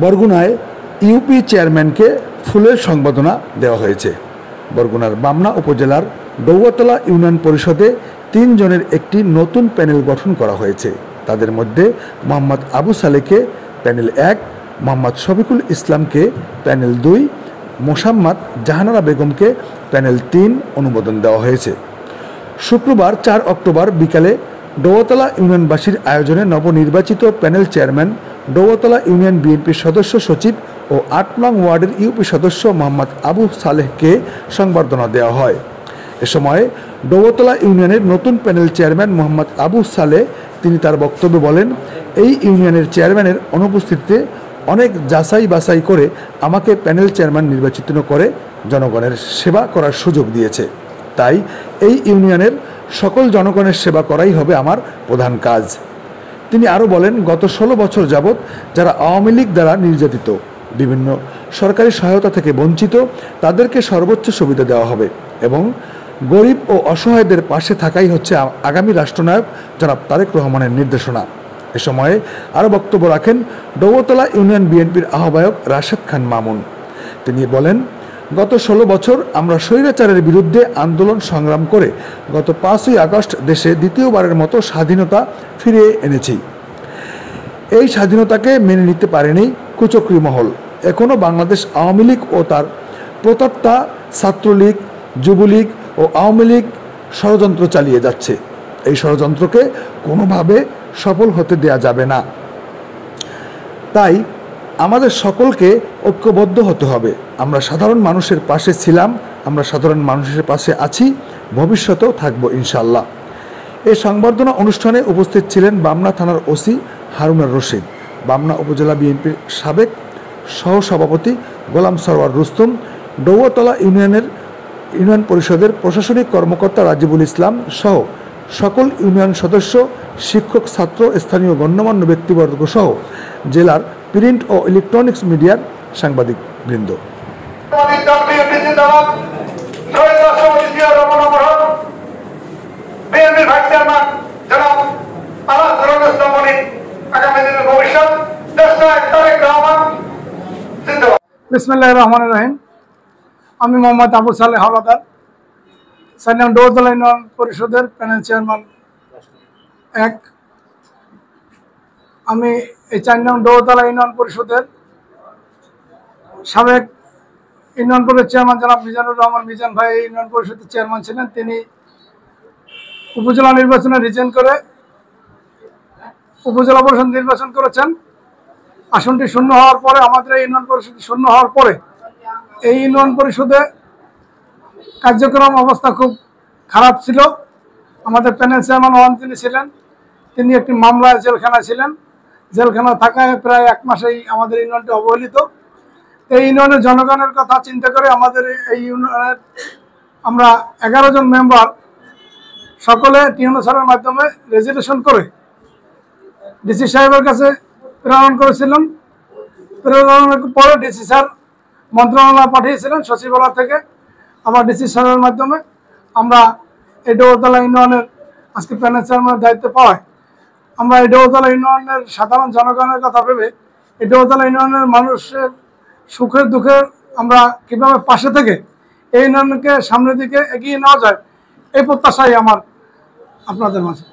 বরগুনায় UP চেয়ারম্যানকে ফুলের সংবর্ধনা দেওয়া হয়েছে। বরগুনার বামনা উপজেলার ডৌয়াতলা ইউনিয়ন পরিষদে ৩ জনের একটি নতুন প্যানেল গঠন করা হয়েছে। তাদের মধ্যে মোহাম্মদ আবু সালেকে প্যানেল ১, মোহাম্মদ শফিকুল ইসলামকে প্যানেল ২, মোসাম্মদ জাহানারা বেগমকে প্যানেল ৩ অনুমোদন দেওয়া হয়েছে। শুক্রবার ৪ অক্টোবর বিকালে ডৌয়াতলা ইউনিয়নবাসীর আয়োজনে নবনির্বাচিত প্যানেল চেয়ারম্যান, ডৌয়াতলা ইউনিয়ন বিএনপির সদস্য সচিব ও ৮ নং ওয়ার্ডের ইউপি সদস্য মোহাম্মদ আবু সালেহকে সংবর্ধনা দেওয়া হয়। এ সময় ডৌয়াতলা ইউনিয়নের নতুন প্যানেল চেয়ারম্যান মোহাম্মদ আবু সালেহ তিনি তার বক্তব্যে বলেন, এই ইউনিয়নের চেয়ারম্যানের অনুপস্থিতিতে অনেক যাচাই বাছাই করে আমাকে প্যানেল চেয়ারম্যান নির্বাচিত করে জনগণের সেবা করার সুযোগ দিয়েছে। তাই এই ইউনিয়নের সকল জনগণের সেবা করাই হবে আমার প্রধান কাজ। তিনি আরও বলেন, গত ১৬ বছর যাবৎ যারা আওয়ামী লীগ দ্বারা নির্যাতিত, বিভিন্ন সরকারি সহায়তা থেকে বঞ্চিত, তাদেরকে সর্বোচ্চ সুবিধা দেওয়া হবে এবং গরিব ও অসহায়দের পাশে থাকাই হচ্ছে আগামী রাষ্ট্রনায়ক জনাব তারেক রহমানের নির্দেশনা। এ সময়ে আরও বক্তব্য রাখেন ডৌয়াতলা ইউনিয়ন বিএনপির আহ্বায়ক রাশেদ খান মামুন। তিনি বলেন, গত ১৬ বছর আমরা স্বৈরাচারের বিরুদ্ধে আন্দোলন সংগ্রাম করে গত ৫ই আগস্ট দেশে দ্বিতীয়বারের মতো স্বাধীনতা ফিরিয়ে এনেছি। এই স্বাধীনতাকে মেনে নিতে পারেনি কুচক্রী মহল। এখনও বাংলাদেশ আওয়ামী লীগ ও তার প্রতাত্তা ছাত্রলীগ, যুবলীগ ও আওয়ামী লীগ ষড়যন্ত্র চালিয়ে যাচ্ছে। এই ষড়যন্ত্রকে কোনোভাবে সফল হতে দেয়া যাবে না। তাই আমাদের সকলকে ঐক্যবদ্ধ হতে হবে। আমরা সাধারণ মানুষের পাশে ছিলাম, আমরা সাধারণ মানুষের পাশে আছি, ভবিষ্যতেও থাকবো ইনশাআল্লাহ। এই সংবর্ধনা অনুষ্ঠানে উপস্থিত ছিলেন বামনা থানার ওসি হারুনুর রশিদ, বামনা উপজেলা বিএনপির সাবেক সহসভাপতি গোলাম সরওয়ার রুস্তম, ডৌয়াতলা ইউনিয়ন পরিষদের প্রশাসনিক কর্মকর্তা রাজিবুল ইসলাম সহ সকল ইউনিয়ন সদস্য, শিক্ষক, ছাত্র, স্থানীয় গণ্যমান্য ব্যক্তিবর্গ সহ জেলার প্রিন্ট ও ইলেকট্রনিক্স মিডিয়ার সাংবাদিক বৃন্দ। বিসমিল্লাহির রহমানির রহিম। আমি মোহাম্মদ আবু সালেহ হাওলাদার, ৪ নং ডৌয়াতলা ইউনিয়ন পরিষদের প্যানেল চেয়ারম্যান ১। আমি এই ৪ নং ডৌয়াতলা ইউনিয়ন পরিষদের সাবেক ইউনিয়ন পরিষদ চেয়ারম্যান জনাব মিজানুর রহমান মিজান ভাই ইউনিয়ন পরিষদের চেয়ারম্যান ছিলেন। তিনি উপজেলা নির্বাচনে রিজাইন করে উপজেলা পরিষদ নির্বাচন করেছেন। আসনটি শূন্য হওয়ার পরে, আমাদের এই ইউনিয়ন পরিষদ শূন্য হওয়ার পরে এই ইউনিয়ন পরিষদে কার্যক্রম অবস্থা খুব খারাপ ছিল। আমাদের প্যানেল চেয়ারম্যান ওয়ান যিনি ছিলেন, তিনি একটি মামলায় জেলখানা ছিলেন। জেলখানা থাকায় প্রায় ১ মাসেই আমাদের ইউনিয়নটি অবহেলিত। এই ইউনিয়নের জনগণের কথা চিন্তা করে আমাদের এই ইউনিয়নের আমরা ১১ জন মেম্বার সকলে টিএনও স্যারের মাধ্যমে রেজুলেশন করে ডিসি সাহেবের কাছে প্রেরণ করেছিলাম। প্রেরণের পরে ডিসি স্যার মন্ত্রণালয় পাঠিয়েছিলেন সচিবালয় থেকে। আবার ডিসি সাহেবের মাধ্যমে আমরা এই ডৌয়াতলা ইউনিয়নের আজকে প্যানেল চেয়ারম্যানের দায়িত্ব পাওয়ায় আমরা এই ডৌয়াতলা ইউনিয়নের সাধারণ জনগণের কথা ভেবে এই ডৌয়াতলা ইউনিয়নের মানুষের সুখের দুঃখের আমরা কীভাবে পাশে থেকে এই ইউনিয়নকে সামনের দিকে এগিয়ে নেওয়া যায়, এই প্রত্যাশাই আমার আপনাদের মাঝে।